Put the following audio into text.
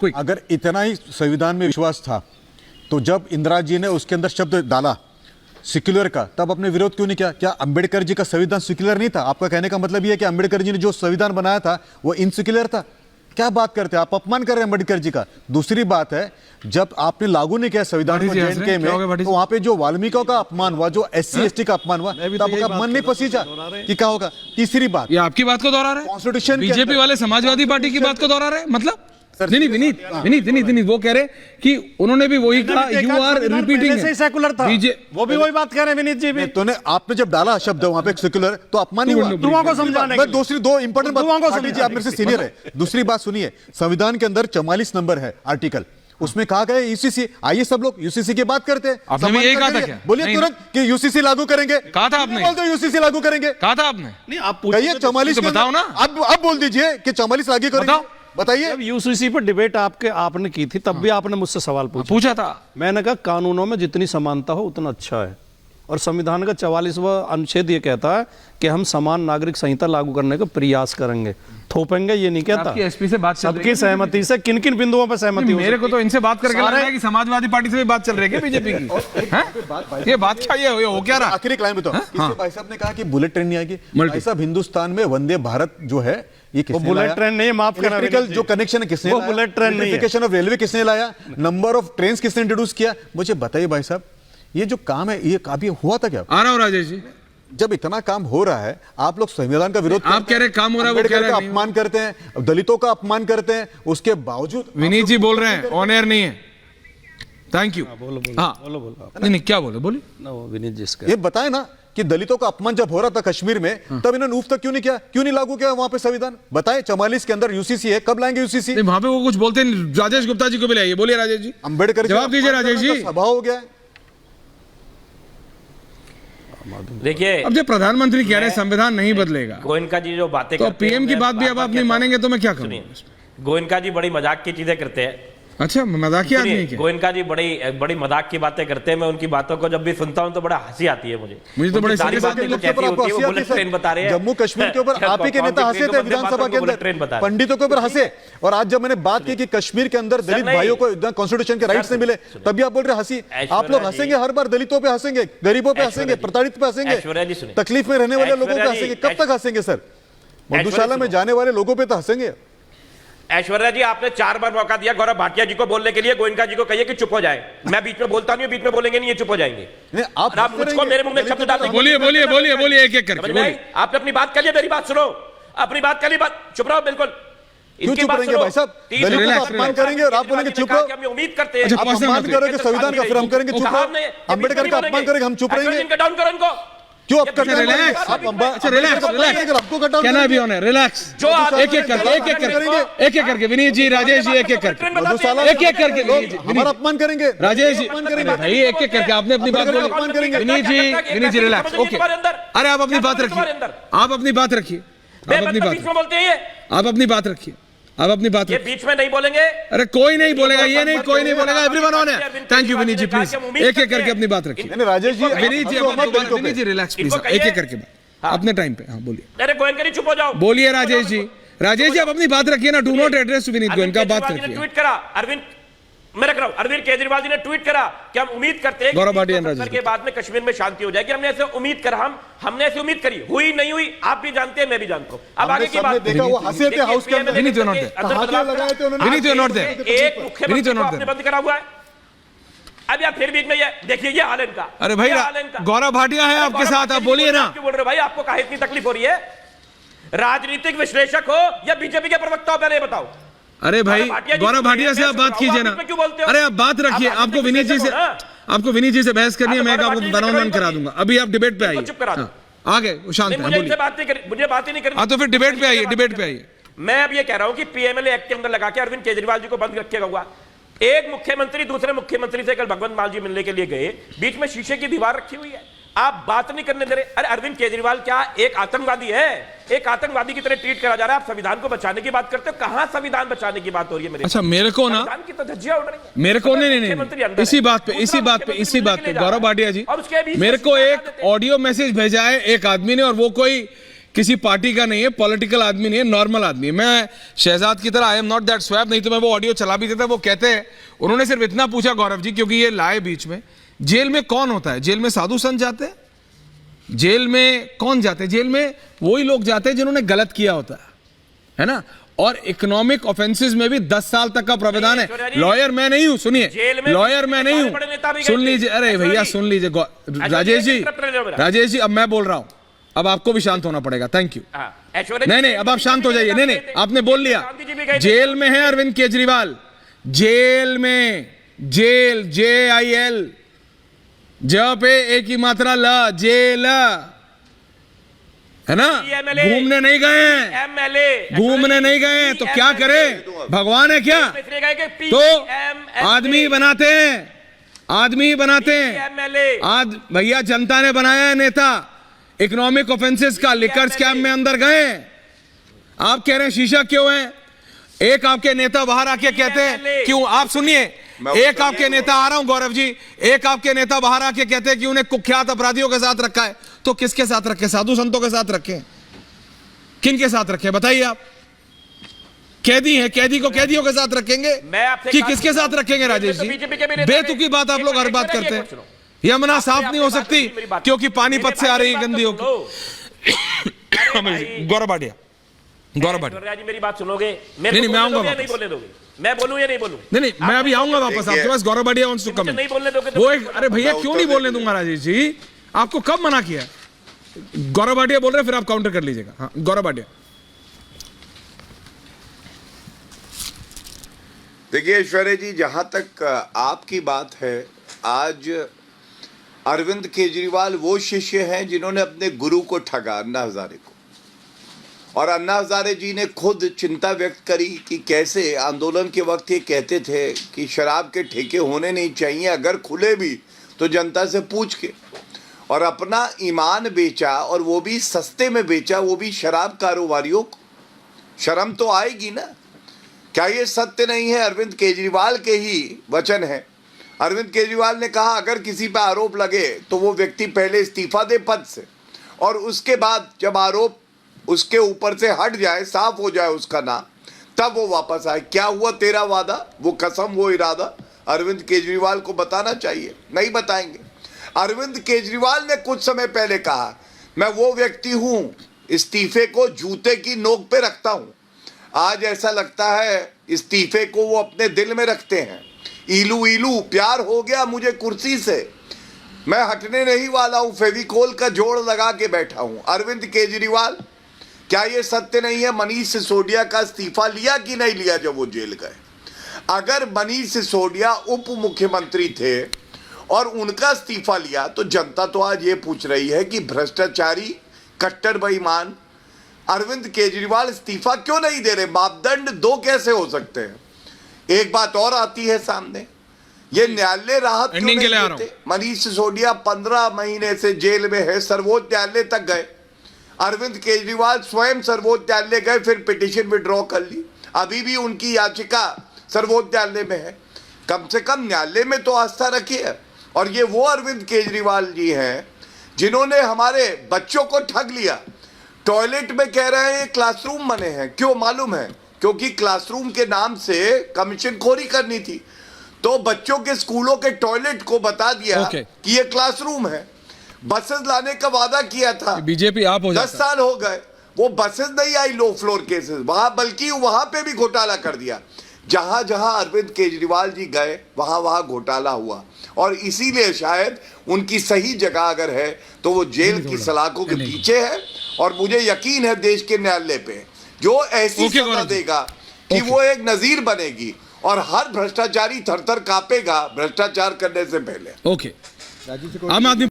अगर इतना ही संविधान में विश्वास था तो जब इंदिरा जी ने उसके अंदर शब्द डाला सेक्युलर का, तब आपने विरोध क्यों नहीं किया? क्या अंबेडकर जी का संविधान सेक्युलर नहीं था? आपका कहने का मतलब यह है कि अंबेडकर जी ने जो संविधान बनाया था वो इनसेक्युलर था? क्या बात करते हैं आप? अपमान कर रहे हैं अंबेडकर जी का। दूसरी बात है, जब आपने लागू नहीं किया संविधान को जेएनके में, तो वहां पे जो वाल्मीकियों का अपमान हुआ, जो एससी एसटी का अपमान हुआ, तब आपका मन नहीं पसीजा कि क्या होगा? तीसरी बात, ये आपकी बात को दोहरा रहे हैं, कॉन्स्टिट्यूशन बीजेपी वाले समाजवादी पार्टी की बात को दोहरा रहे हैं। मतलब नहीं विनीत वो कह रहे कि उन्होंने भी वही कहा, यू आर रिपीटिंग, सेकुलर था, वो भी वही बात कह रहे हैं विनीत जी भी। तूने आपने जब डाला शब्द वहां पे सेकुलर, तो अपमान नहीं हुआ? दुआ को समझाने मैं दूसरी दो इंपॉर्टेंट बात, आप मेरे से सीनियर है, दूसरी बात सुनिए। संविधान के अंदर 44 नंबर है आर्टिकल, उसमें कहा गया यूसीसी। आइए सब लोग यूसीसी की बात करते हैं। आपने भी यही कहा था क्या? बोलिए तुरंत कि यूसीसी लागू करेंगे। कहा था आपने? बोलते यूसीसी लागू करेंगे, कहा था आपने? नहीं, आप कहिए 44 बताओ ना, अब बोल दीजिए कि 44 लागू करेंगे। बताइए। जब यूसीसी पर डिबेट आपने की थी, तब भी आपने मुझसे सवाल पूछा था। मैंने कहा कानूनों में जितनी समानता हो उतना अच्छा है, और संविधान का 44वां अनुच्छेद ये कहता है कि हम समान नागरिक संहिता लागू करने का प्रयास करेंगे। थोपेंगे ये नहीं कहता। आपकी एसपी से बात चल रही है, सबकी सहमति से किन किन बिंदुओं पर सहमति? मेरे को तो इनसे बात करके लग रहा है कि समाजवादी पार्टी से भी बात चल रही है बीजेपी की। ये बात क्या, ये हो क्या रहा? आखिरी क्लाइम में तो भाई साहब ने कहा कि बुलेट ट्रेन नहीं आएगी। भाई साहब, हिंदुस्तान में वंदे भारत जो है, ये किसने बुलेट लाया? ट्रेन नहीं, माफ करना, इलेक्ट्रिकल जो कनेक्शन है किसने लाया? बुलेट ट्रेन नहीं है। इलेक्ट्रिफिकेशन ऑफ रेलवे किसने लाया? नंबर ऑफ ट्रेन्स किसने इंट्रोड्यूस किया? मुझे बताइए भाई साहब, ये जो काम है ये काफी हुआ था क्या? आ रहा हूं राजेश जी, जब इतना काम हो रहा है, आप लोग संविधान का विरोध, आप कह रहे काम हो रहा है, वो कह रहे हैं अपमान करते हैं, दलितों का अपमान करते हैं, उसके बावजूद विनीत जी बोल रहे हैं ऑन एयर नहीं है। Thank you. बोलो नहीं क्या बोले विनीत जी, ये बताए ना कि दलितों का अपमान जब हो रहा था कश्मीर में, तब इन्होंने ऊफ तक क्यों नहीं किया? क्यों नहीं लागू किया वहां पे संविधान? बताए 44 के अंदर यूसीसी है, कब लाएंगे यूसीसी? वहां पे वो कुछ बोलते हैं, राजेश गुप्ता जी को भी लाइए। बोलिए राजेश जी, अंबेडकर जवाब दीजिए राजेश जी। सभा हो गया है। देखिए, अब जब प्रधानमंत्री कह रहे हैं संविधान नहीं बदलेगा, गोयनका जी जो बातें तो पीएम की बात भी अब आप नहीं मानेंगे तो मैं क्या करूं? गोयनका जी बड़ी मजाक की चीजें करते हैं। अच्छा, मजाकिया आदमी है क्या? गोयनका जी बड़ी मजाक की बातें करते हैं। मैं उनकी बातों को जब भी सुनता हूं तो बड़ा हंसी आती है मुझे तो बड़ी सारी बातें कुछ ऐसी होती है, वो बुलेट ट्रेन बता रहे हैं। जम्मू कश्मीर के ऊपर आप ही के नेता हंसे थे विधानसभा के अंदर, पंडितों के ऊपर हंसे। और आज जब मैंने बात की कि कश्मीर के अंदर दलित भाइयों को कॉन्स्टिट्यूशन के राइट्स नहीं मिले, तभी आप बोल रहे हंसी। आप लोग हंसेंगे हर बार, दलितों पे हंसेंगे, गरीबों पे हंसेंगे, प्रताड़ित पे हंसेंगे, तकलीफ में रहने वाले लोगों पे हंसेंगे। कब तक हंसेंगे सर? मधुशाला में जाने वाले लोगों पे तो हंसेंगे। ऐश्वर्या जी, आपने 4 बार मौका दिया गौरव भाटिया जी को बोलने के लिए। गोयनका जी को कहिए कि चुप हो जाए। मैं बीच में बोलता नहीं हूं, बीच में बोलेंगे नहीं, ये चुप हो जाएंगे। आप मुझको मेरे मुंह में शब्द डाल देंगे। बोलिए एक एक करके। आपने अपनी बात कर लिया, मेरी बात सुनो। अपनी बात कर ली, बात चुप रहो बिल्कुल। क्यों चुप रहेंगे भाई साहब? दलितों का अपमान करेंगे और आप बोलेंगे चुप रहो? हम उम्मीद करते हैं आप अपमान करोगे संविधान का, फिर हम करेंगे चुप रहो। अंबेडकर का अपमान करेंगे, हम चुप रहेंगे? डाउन करो इनको। क्यों आप करते हैं? रिलैक्स, क्या ना भी होना है, रिलैक्स। एक एक करके विनीत जी, राजेश जी, एक एक करके हमारा अपमान करेंगे। राजेश जी भाई, एक एक करके आपने अपनी बात बोली। Vineet ji relax, okay. अरे आप अपनी बात रखिए, आप अपनी बात रखिए, आप अपनी बात रखिए, आप अपनी बात ये बीच में नहीं बोलेंगे। अरे कोई नहीं बोलेगा, ये नहीं, कोई नहीं बोलेगा। एवरीवन ऑन है। Thank you Vineet ji, please एक एक करके अपनी बात रखिए। राजेश जी, विनीत जी रिलैक्स प्लीज, एक एक करके अपने टाइम पे। हाँ बोलिए। अरे गोयनका जी चुप हो जाओ। बोलिए राजेश जी आप अपनी बात रखिए ना। Do not address Vineet Goenka, बात रखिए। ट्वीट करा अरविंद, मैं रख रहा हूं, अरविंद केजरीवाल जी ने ट्वीट करा कि हम उम्मीद करते हैं गौरव भाटिया के बाद में कश्मीर में शांति हो जाएगी। हमने ऐसे उम्मीद करा, हमने ऐसे उम्मीद करी, हुई नहीं हुई आप भी जानते हैं, मैं भी जानता हूं। अब आगे की बात देखा, वो हंसे थे हाउस के अंदर, विनीत नॉट देयर, एक मुख्यमंत्री को आपने बंद करा हुआ है। अब यार फिर बीच में ये देखिए, ये हाल इनका। अरे भाई, गौरव भाटिया है आपके साथ, आप बोलिए ना। क्यों बोल रहे भाई? आपको काहे इतनी तकलीफ हो रही है? राजनीतिक विश्लेषक हो या बीजेपी के प्रवक्ता हो, पहले बताओ। अरे भाई, गौरव भाटिया से आप बात कीजिए ना। अरे आप बात रखिए, आपको विनीत जी से बहस करनी है, मैं आपको बनाउन करा दूंगा। अभी आप डिबेट पे आइए, आगे शांत है, मुझे बात ही नहीं करनी। हाँ तो फिर डिबेट पे आइए। मैं अब ये कह रहा हूं कि पीएमएलए एक्ट के अंदर लगा के अरविंद केजरीवाल जी को बंद रखेगा हुआ। एक मुख्यमंत्री दूसरे मुख्यमंत्री से कल भगवंत मान जी मिलने के लिए गए, बीच में शीशे की दीवार रखी हुई है, आप बात नहीं करने दे रहे। अरे अरविंद केजरीवाल क्या एक आतंकवादी है? एक आतंकवादी की तरह ट्रीट करा जा रहा है। आप संविधान को बचाने की बात करते हो, कहां संविधान बचाने की बात हो रही है? मेरे अच्छा, मेरे को ना, की तो धज्जियां उड़ रही है मेरे को नहीं, इसी बात पे गौरव भाटिया जी, मेरे को एक ऑडियो मैसेज भेजा है एक आदमी ने, और वो कोई किसी पार्टी का नहीं है, पॉलिटिकल आदमी नहीं है, नॉर्मल आदमी है। मैं शहजाद की तरह I am not that swap, नहीं तो मैं वो ऑडियो चला भी देता। वो कहते हैं, उन्होंने सिर्फ इतना पूछा गौरव जी, क्योंकि ये लाए बीच में, जेल में कौन होता है? जेल में साधु संत जाते हैं? जेल में कौन जाते हैं? जेल में वही लोग जाते हैं जिन्होंने गलत किया होता है ना। और इकोनॉमिक ऑफेंसेस में भी 10 साल तक का प्रावधान है। लॉयर मैं नहीं हूं, सुनिए, लॉयर मैं नहीं हूं, सुन लीजिए, अरे भैया सुन लीजिए राजेश जी, अब मैं बोल रहा हूं, अब आपको भी शांत होना पड़ेगा। Thank you. नहीं, अब आप शांत हो जाइए। नहीं, आपने बोल लिया। जेल में है अरविंद केजरीवाल, जेल में, जेल, JIL, ज पे एक ही मात्रा ल, जेल है ना। घूमने नहीं गए हैं, घूमने नहीं गए हैं, तो क्या करें? भगवान है क्या? तो आदमी बनाते हैं, आदमी बनाते हैं। आज भैया जनता ने बनाया है नेता। इकोनॉमिक ऑफेंसेस का लिकर स्कैम में अंदर गए। आप कह रहे हैं शीशा क्यों है? एक आपके नेता बाहर आके कहते हैं, क्यों? आप सुनिए, एक आपके नेता, आ रहा हूं गौरव जी, एक आपके नेता बाहर आके कहते हैं कि उन्हें कुख्यात अपराधियों के साथ रखा है। तो किसके साथ रखे? साधु संतों के साथ रखे? किन के साथ रखे बताइए आप? कैदी है, कैदी को कैदियों के साथ रखेंगे कि किसके साथ रखेंगे? राजेश जी, बेतुकी बात आप लोग हर बात करते हैं। यमुना साफ नहीं हो सकती क्योंकि पानीपत से आ रही है गंदी होकर। गौरव भाटिया, जी मेरी बात सुनोगे? नहीं, मैं आऊंगा नहीं बोलने दोगे? मैं बोलूं या नहीं बोलूं? नहीं, मैं अभी आऊंगा वापस आपके पास। Gaurav Bhatia wants to come. नहीं बोलने दोगे? वो एक, अरे भैया क्यों नहीं बोलने दूंगा राजेश जी? आपको कब मना किया? गौरव भाटिया बोल रहे, फिर आप काउंटर कर लीजिएगा। हाँ, गौरव भाटिया। देखिए ऐश्वर्या जी, जहां तक आपकी बात है, आज अरविंद केजरीवाल वो शिष्य हैं जिन्होंने अपने गुरु को ठगा, अन्ना हजारे को। और अन्ना हजारे जी ने खुद चिंता व्यक्त करी कि कैसे आंदोलन के वक्त ये कहते थे कि शराब के ठेके होने नहीं चाहिए, अगर खुले भी तो जनता से पूछ के। और अपना ईमान बेचा, और वो भी सस्ते में बेचा, वो भी शराब कारोबारियों को। शर्म तो आएगी ना। क्या ये सत्य नहीं है? अरविंद केजरीवाल के ही वचन है। अरविंद केजरीवाल ने कहा अगर किसी पर आरोप लगे तो वो व्यक्ति पहले इस्तीफा दे पद से, और उसके बाद जब आरोप उसके ऊपर से हट जाए, साफ हो जाए उसका नाम, तब वो वापस आए। क्या हुआ तेरा वादा, वो कसम, वो इरादा? अरविंद केजरीवाल को बताना चाहिए, नहीं बताएंगे। अरविंद केजरीवाल ने कुछ समय पहले कहा मैं वो व्यक्ति हूं इस्तीफे को जूते की नोक पे रखता हूं। आज ऐसा लगता है इस्तीफे को वो अपने दिल में रखते हैं। ईलू ईलू प्यार हो गया मुझे कुर्सी से, मैं हटने नहीं वाला हूं, फेविकोल का जोड़ लगा के बैठा हूं। अरविंद केजरीवाल, क्या ये सत्य नहीं है? मनीष सिसोदिया का इस्तीफा लिया कि नहीं लिया जब वो जेल गए? अगर मनीष सिसोदिया उप मुख्यमंत्री थे और उनका इस्तीफा लिया, तो जनता तो आज ये पूछ रही है कि भ्रष्टाचारी, कट्टर बेईमान अरविंद केजरीवाल इस्तीफा क्यों नहीं दे रहे? मापदंड दो कैसे हो सकते हैं? एक बात और आती है सामने, ये न्यायालय राहत क्यों नहीं देते? मनीष सिसोदिया 15 महीने से जेल में है, सर्वोच्च न्यायालय तक गए। अरविंद केजरीवाल स्वयं सर्वोच्च न्यायालय गए, फिर पिटीशन विड्रॉ कर ली। अभी भी उनकी याचिका सर्वोच्च न्यायालय में है। कम से कम न्यायालय में तो आस्था रखिए। और ये वो अरविंद केजरीवाल जी हैं जिन्होंने हमारे बच्चों को ठग लिया। टॉयलेट में कह रहे हैं क्लासरूम बने हैं, क्यों मालूम है? क्योंकि क्लासरूम के नाम से कमीशन खोरी करनी थी, तो बच्चों के स्कूलों के टॉयलेट को बता दिया कि ये क्लासरूम है। बसेस लाने का वादा किया था, बीजेपी आप हो 10 साल हो गए, वो बसेस नहीं आई, लो फ्लोर केसेस वहां, बल्कि वहां पे भी घोटाला कर दिया। जहां जहां अरविंद केजरीवाल जी गए वहां वहां घोटाला हुआ। और इसीलिए शायद उनकी सही जगह अगर है तो वो जेल की सलाखों के पीछे है। और मुझे यकीन है देश के न्यायालय पे जो ऐसी सजा देगा कि वो एक नजीर बनेगी और हर भ्रष्टाचारी थर थर कांपेगा भ्रष्टाचार करने से पहले। आम आदमी